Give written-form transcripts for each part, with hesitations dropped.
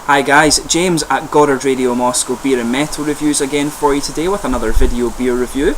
Hi guys, James at Goddard Radio Moscow Beer and Metal Reviews again for you today with another video beer review.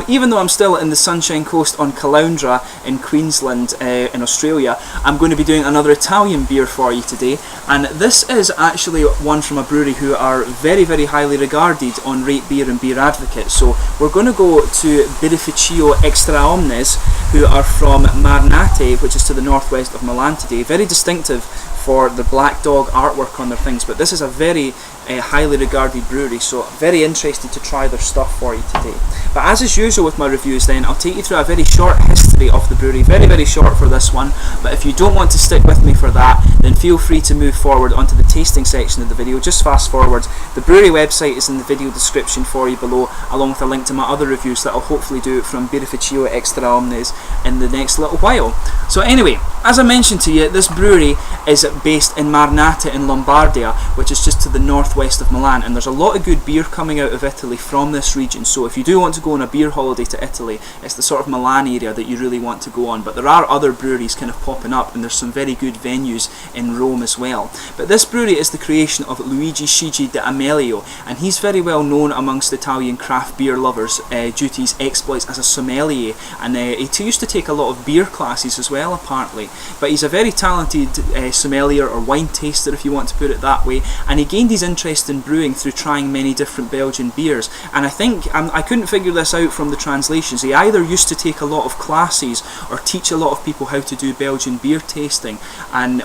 Even though I'm still in the Sunshine Coast on Caloundra in Queensland in Australia, I'm going to be doing another Italian beer for you today, and this is actually one from a brewery who are very highly regarded on Rate Beer and Beer Advocate. So we're going to go to Birrificio Extraomnes, who are from Marnate, which is to the northwest of Milan today. Very distinctive for the black dog artwork on their things, but this is a very highly regarded brewery, so very interested to try their stuff for you today. But as is usual with my reviews then, I'll take you through a very short history of the brewery, very short for this one, but if you don't want to stick with me for that, then feel free to move forward onto the tasting section of the video. Just fast forward. The brewery website is in the video description for you below, along with a link to my other reviews that I'll hopefully do from Birrificio Extraomnes in the next little while. So anyway, as I mentioned to you, this brewery is based in Marnate in Lombardia, which is just to the northwest of Milan, and there's a lot of good beer coming out of Italy from this region. So if you do want to go on a beer holiday to Italy, it's the sort of Milan area that you really want to go on. But there are other breweries kind of popping up, and there's some very good venues in Rome as well. But this brewery is the creation of Luigi Schigi d'Amelio, and he's very well known amongst Italian craft beer lovers due to his exploits as a sommelier, and he used to take a lot of beer classes as well apparently. But he's a very talented sommelier, or wine taster if you want to put it that way, and he gained his interest in brewing through trying many different Belgian beers. And I think, I couldn't figure this out from the translations, he either used to take a lot of classes or teach a lot of people how to do Belgian beer tasting,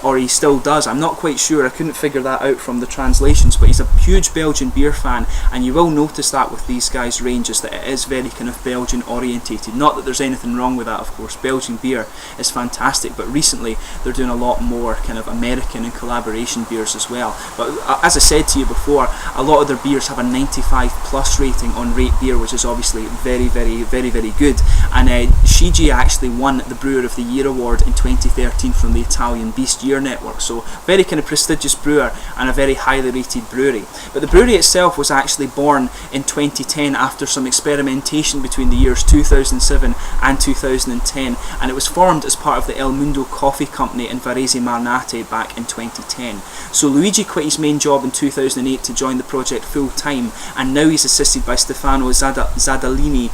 or he still does. I'm not quite sure, I couldn't figure that out from the translations, but he's a huge Belgian beer fan, and you will notice that with these guys' ranges, that it is very kind of Belgian orientated. Not that there's anything wrong with that, of course. Belgian beer is fantastic, but recently they're doing a lot more kind of American and collaboration beers as well. But as I said to you before, a lot of their beers have a 95+ rating on Rate Beer, which is obviously very good. And Schigi actually won the Brewer of the Year award in 2013 from the Italian Beast Year Network, so very kind of prestigious brewer and a very highly rated brewery. But the brewery itself was actually born in 2010 after some experimentation between the years 2007 and 2010, and it was formed as part of the El Mundo Coffee Company in Varese Marnate back in 2010. So Luigi quit his main job in 2008 to join the project full time, and now he's assisted by Stefano Zadalini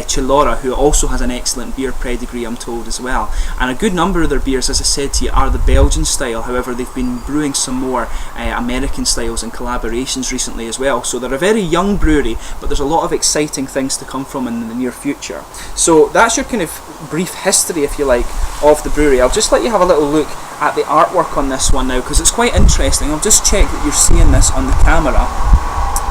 Cellora, who also has an excellent beer pedigree, I'm told, as well. And a good number of their beers, as I said to you, are the Belgian style. However, they've been brewing some more American styles and collaborations recently as well. So they're a very young brewery, but there's a lot of exciting things to come from them in the near future. So that's your kind of brief history, if you like, of the brewery. I'll just let you have a little look at the artwork on this one now, because it's quite interesting. I'll just check that you're seeing this on the camera.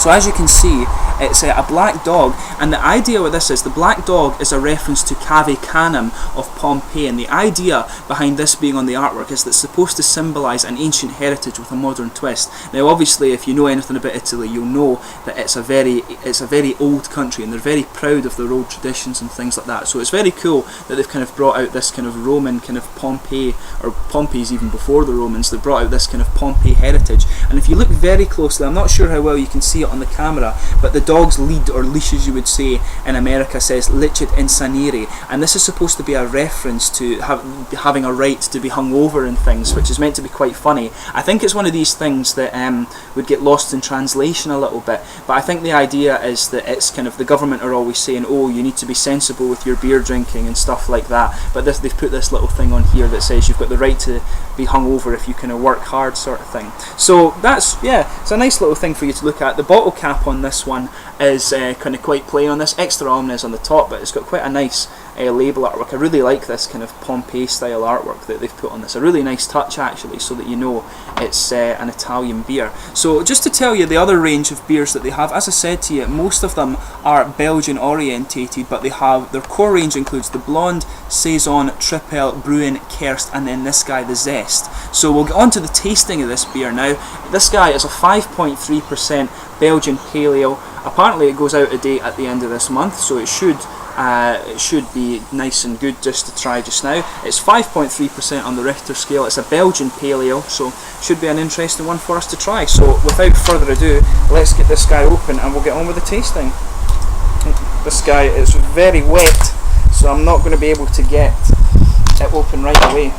So as you can see, it's a black dog, and the idea with this is the black dog is a reference to Cave Canem of Pompeii, and the idea behind this being on the artwork is that it's supposed to symbolise an ancient heritage with a modern twist. Now obviously, if you know anything about Italy, you'll know that it's a very old country, and they're very proud of their old traditions and things like that. So it's very cool that they've kind of brought out this kind of Roman kind of Pompeii, or Pompeii's even before the Romans, they brought out this kind of Pompeii heritage. And if you look very closely, I'm not sure how well you can see it on the camera, but the dog's lead, or leash as you would say in America, says licet insanire, and this is supposed to be a reference to having a right to be hung over and things, which is meant to be quite funny. I think it's one of these things that would get lost in translation a little bit, but I think the idea is that it's kind of, the government are always saying, oh, you need to be sensible with your beer drinking and stuff like that, but they've put this little thing on here that says you've got the right to be hung over if you kind of work hard, sort of thing. So that's, yeah, it's a nice little thing for you to look at. The bottle cap on this one is kind of quite plain on this, Extra Omnes on the top, but it's got quite a nice label artwork. I really like this kind of Pompeii style artwork that they've put on this. A really nice touch actually, so that you know it's an Italian beer. So just to tell you the other range of beers that they have, as I said to you, most of them are Belgian orientated, but they have, their core range includes the Blonde, Saison, Trippel, Bruin, Kerst, and then this guy, the Zest. So we'll get on to the tasting of this beer now. This guy is a 5.3% Belgian Pale Ale. Apparently it goes out a date at the end of this month, so it should be nice and good just to try just now. It's 5.3% on the Richter scale. It's a Belgian Pale Ale, so should be an interesting one for us to try. So without further ado, let's get this guy open and we'll get on with the tasting. This guy is very wet, so I'm not going to be able to get it open right away.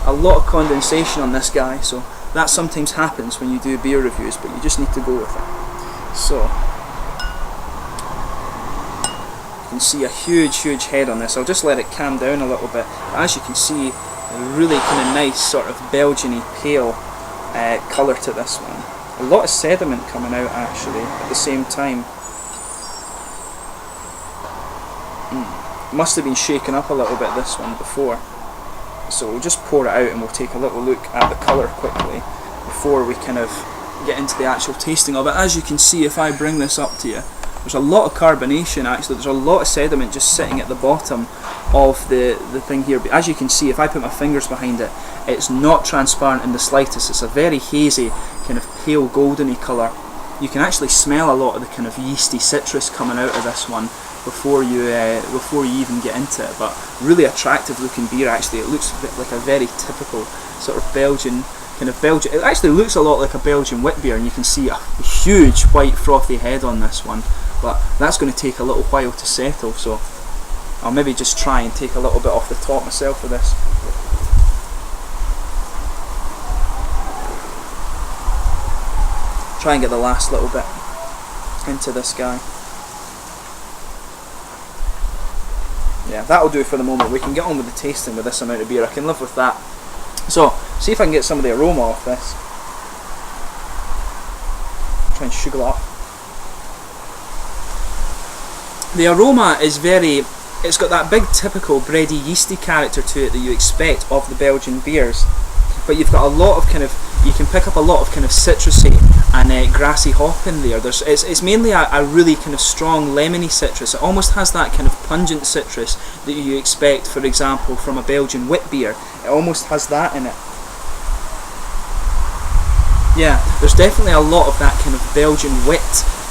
A lot of condensation on this guy, so that sometimes happens when you do beer reviews, but you just need to go with it. So you can see a huge head on this. I'll just let it calm down a little bit. As you can see, a really kind of nice sort of Belgian-y pale colour to this one. A lot of sediment coming out actually at the same time. Must have been shaken up a little bit, this one, before. So we'll just pour it out and we'll take a little look at the colour quickly before we kind of get into the actual tasting of it. As you can see, if I bring this up to you, there's a lot of carbonation actually, there's a lot of sediment just sitting at the bottom of the thing here. But as you can see, if I put my fingers behind it, it's not transparent in the slightest. It's a very hazy, kind of pale goldeny colour. You can actually smell a lot of the kind of yeasty citrus coming out of this one before you even get into it. But really attractive looking beer actually. It looks like a very typical sort of Belgian, it actually looks a lot like a Belgian wit beer, and you can see a huge white frothy head on this one. But that's going to take a little while to settle, so I'll maybe just try and take a little bit off the top myself with this. Try and get the last little bit into this guy. Yeah, that'll do for the moment. We can get on with the tasting with this amount of beer. I can live with that. So, see if I can get some of the aroma off this. Try and sugar it up. The aroma is it's got that big typical bready yeasty character to it that you expect of the Belgian beers, but you've got a lot of you can pick up a lot of kind of citrusy and grassy hop in there. It's mainly a really kind of strong lemony citrus. It almost has that kind of pungent citrus that you expect, for example, from a Belgian wit beer. It almost has that in it. Yeah, there's definitely a lot of that kind of Belgian wit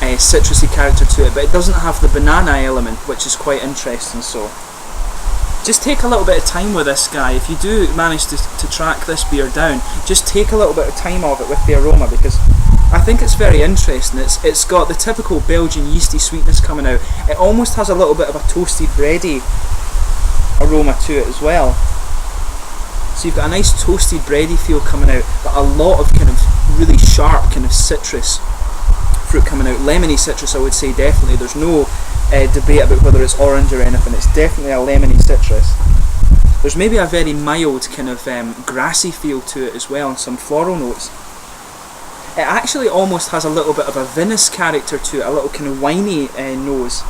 citrusy character to it, but it doesn't have the banana element, which is quite interesting. So just take a little bit of time with this guy. If you do manage to track this beer down, just take a little bit of time of it with the aroma, because I think it's very interesting. It's got the typical Belgian yeasty sweetness coming out. It almost has a little bit of a toasted bready aroma to it as well. So you've got a nice toasted bready feel coming out, but a lot of kind of really sharp kind of citrus fruit coming out. Lemony citrus, I would say, definitely. There's no debate about whether it's orange or anything. It's definitely a lemony citrus. There's maybe a very mild kind of grassy feel to it as well, and some floral notes. It actually almost has a little bit of a vinous character to it, a little kind of winey nose.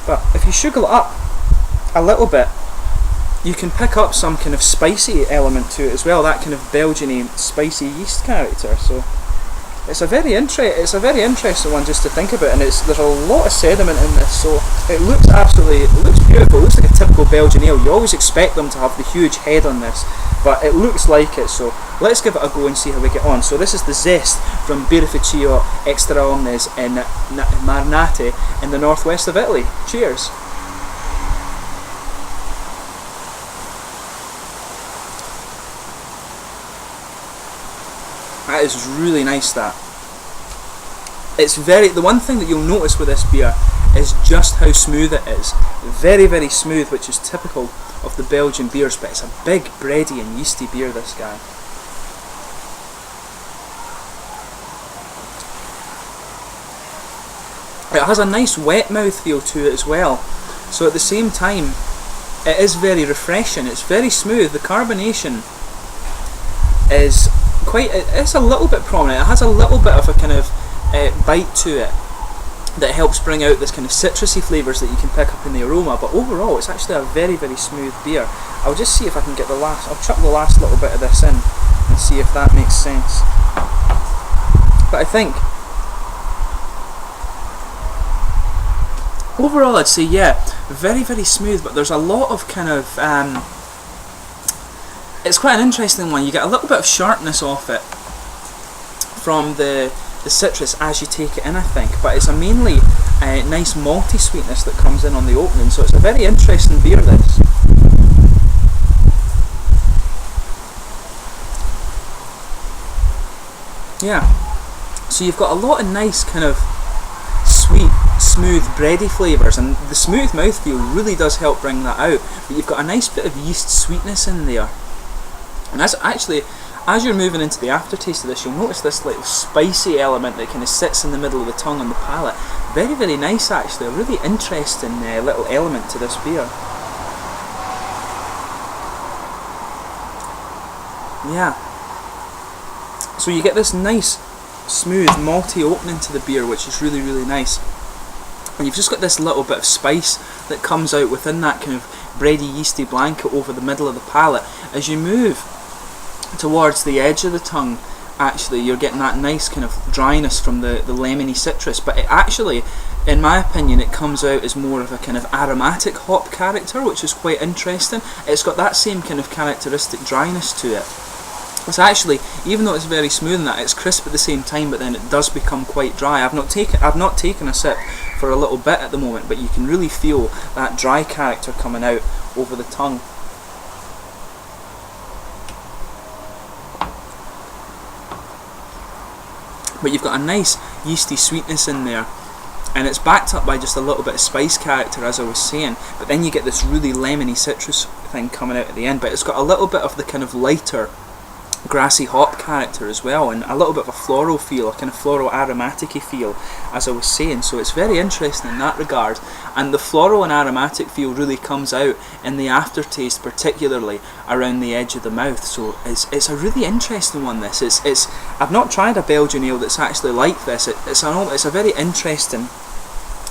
But if you sugar it up a little bit, you can pick up some kind of spicy element to it as well, that kind of Belgian-y spicy yeast character. So it's a very interesting one just to think about, and there's a lot of sediment in this, so it looks beautiful. It looks like a typical Belgian ale. You always expect them to have the huge head on this, but it looks like it. So let's give it a go and see how we get on. So this is the Zest from Birrificio Extraomnes in Marnate in the northwest of Italy. Cheers. That is really nice. That it's the one thing that you'll notice with this beer is just how smooth it is. Very smooth, which is typical of the Belgian beers, but it's a big bready and yeasty beer, this guy. It has a nice wet mouth feel to it as well, so at the same time it is very refreshing. It's very smooth. The carbonation is it's a little bit prominent. It has a little bit of a kind of bite to it that helps bring out this kind of citrusy flavours that you can pick up in the aroma, but overall it's actually a very smooth beer. I'll just see if I can get I'll chuck the last little bit of this in and see if that makes sense. But I think overall I'd say, yeah, very smooth, but there's a lot of kind of it's quite an interesting one. You get a little bit of sharpness off it from the citrus as you take it in, I think, but it's a mainly nice malty sweetness that comes in on the opening, so it's a very interesting beer, this. Yeah, so you've got a lot of nice kind of sweet smooth bready flavours, and the smooth mouthfeel really does help bring that out. But you've got a nice bit of yeast sweetness in there, and that's actually, as you're moving into the aftertaste of this, you'll notice this little spicy element that kind of sits in the middle of the tongue on the palate. Very, very nice actually, a really interesting little element to this beer. Yeah. So you get this nice, smooth, malty opening to the beer, which is really, really nice. And you've just got this little bit of spice that comes out within that kind of bready, yeasty blanket over the middle of the palate. As you move towards the edge of the tongue, actually you're getting that nice kind of dryness from the lemony citrus, but it actually, in my opinion, it comes out as more of a kind of aromatic hop character, which is quite interesting. It's got that same kind of characteristic dryness to it. It's actually, even though it's very smooth in that, it's crisp at the same time, but then it does become quite dry. I've not taken a sip for a little bit at the moment, but you can really feel that dry character coming out over the tongue. But you've got a nice yeasty sweetness in there, and it's backed up by just a little bit of spice character, as I was saying, but then you get this really lemony citrus thing coming out at the end, but it's got a little bit of the kind of lighter grassy hop character as well, and a little bit of a floral feel, a kind of floral aromatic-y feel, as I was saying. So it's very interesting in that regard, and the floral and aromatic feel really comes out in the aftertaste, particularly around the edge of the mouth. So it's a really interesting one, this. I've not tried a Belgian ale that's actually like this. It's a very interesting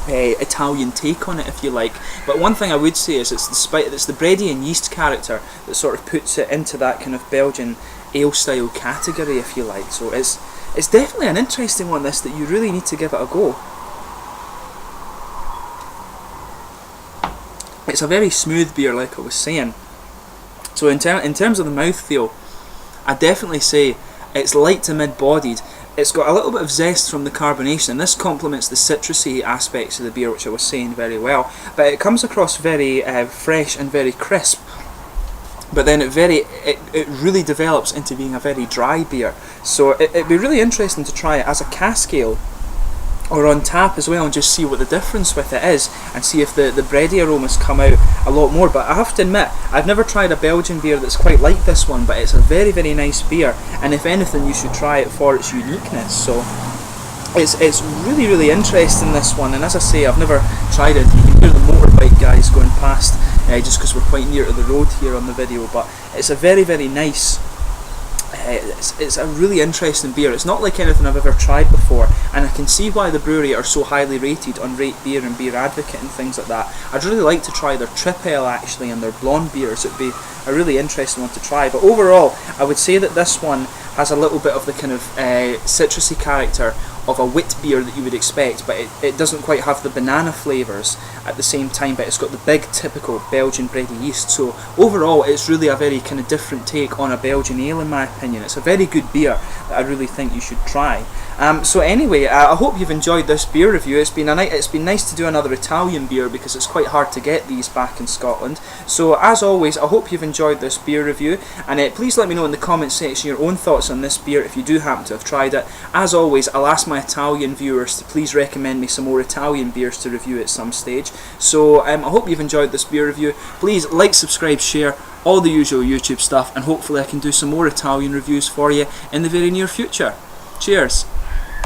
Italian take on it, if you like. But one thing I would say is it's the bready and yeast character that sort of puts it into that kind of Belgian ale style category, if you like. So it's definitely an interesting one, this, that you really need to give it a go. It's a very smooth beer, like I was saying. So in terms of the mouthfeel, I definitely say it's light to mid-bodied. It's got a little bit of zest from the carbonation, and this complements the citrusy aspects of the beer, which I was saying very well. But it comes across very fresh and very crisp. But then it really develops into being a very dry beer. So it'd be really interesting to try it as a cask ale or on tap as well, and just see what the difference with it is, and see if the bready aromas come out a lot more. But I have to admit, I've never tried a Belgian beer that's quite like this one, but it's a very, very nice beer, and if anything you should try it for its uniqueness. So it's really, really interesting, this one, and as I say, I've never tried it. You can hear the motorbike guys going past, just because we're quite near to the road here on the video, but it's a very, very nice, it's a really interesting beer. It's not like anything I've ever tried before, and I can see why the brewery are so highly rated on Rate Beer and Beer Advocate and things like that. I'd really like to try their Trip Ale actually, and their blonde beers. It'd be a really interesting one to try. But overall, I would say that this one has a little bit of the kind of citrusy character of a wit beer that you would expect, but it doesn't quite have the banana flavours at the same time, but it's got the big typical Belgian bready yeast. So overall, it's really a very kind of different take on a Belgian ale, in my opinion. It's a very good beer that I really think you should try. So anyway, I hope you've enjoyed this beer review. It's been nice to do another Italian beer, because it's quite hard to get these back in Scotland. So as always, I hope you've enjoyed this beer review, and please let me know in the comment section your own thoughts on this beer if you do happen to have tried it. As always, I'll ask my Italian viewers to please recommend me some more Italian beers to review at some stage. So I hope you've enjoyed this beer review. Please like, subscribe, share, all the usual YouTube stuff, and hopefully I can do some more Italian reviews for you in the very near future. Cheers!